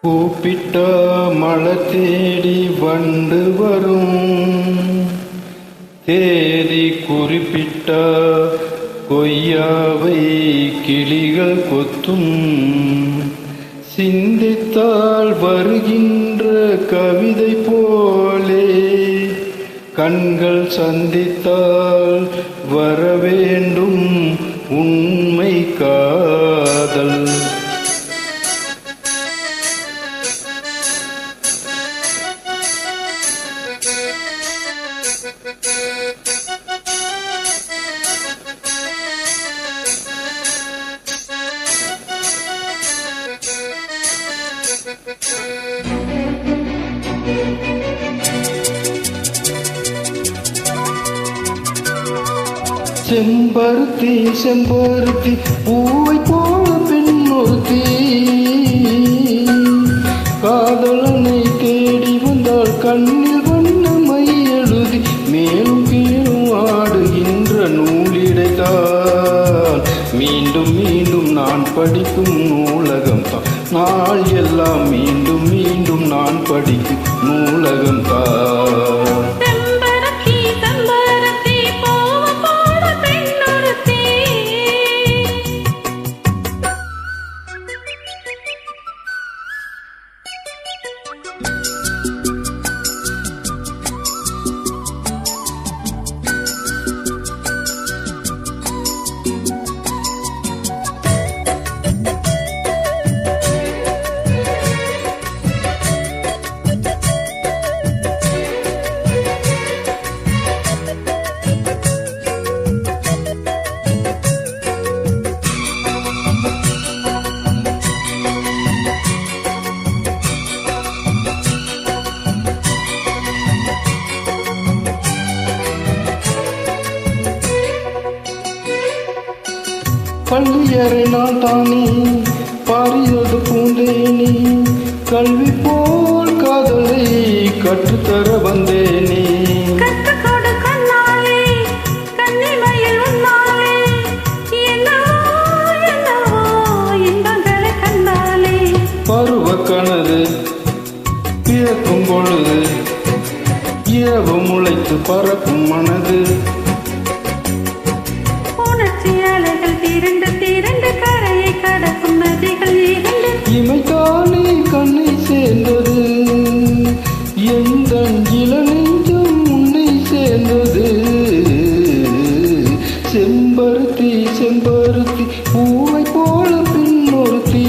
கூப்பிட்ட மழை தேடி வண்டு வரும், தேதி குறிப்பிட்ட கொய்யாவை கிளிகள் கொத்தும். சிந்தித்தால் வருகின்ற கவிதை போலே கண்கள் சந்தித்தால் வரவேண்டும் உண்மை காதல். செம்பருத்தி செம்பருத்தி பூவை போல பெண்ணொருத்தி, காதலனை தேடி வந்தால் கண்ணில் வண்ண மை எழுதி மேலும் கீழும் ஆடுகின்ற நூலிடைத்தான். மீண்டும் மீண்டும் நான் படிக்கும் நூலகம் தான், நாள் எல்லாம் மீண்டும் மீண்டும் நான் படிக்கும் நூலகம் தான். பள்ளியறை நான் தானே பாரியது பூந்தேனே, கல்வி போல் காதலை கற்றுத்தர வந்தேனே. பருவ கனது பிறக்கும் பொழுது இரவு முளைத்து பறக்கும் மனது, இமைத்தானே கண்ணை சேர்ந்தது, எந்த இளநெஞ்சம் உன்னை சேர்ந்தது. செம்பருத்தி செம்பருத்தி பூவை போல பின்னொருத்தி.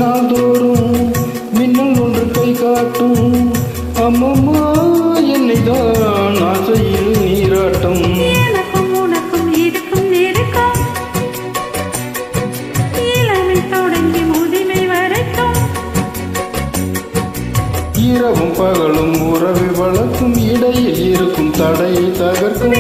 நாள்தோறும் மின்னல் ஒன்று கை காட்டும், அம்மம்மா என்னை தான் ஆசையில் நீராட்டம். எனக்கும் உனக்கும் இருக்கும் நெருக்கம், இளமை தொடங்கி முதுமை வரைக்கும், இரவும் பகலும் உறவை வளர்க்கும், இடையில் இருக்கும் தடையை தகர்க்கும்.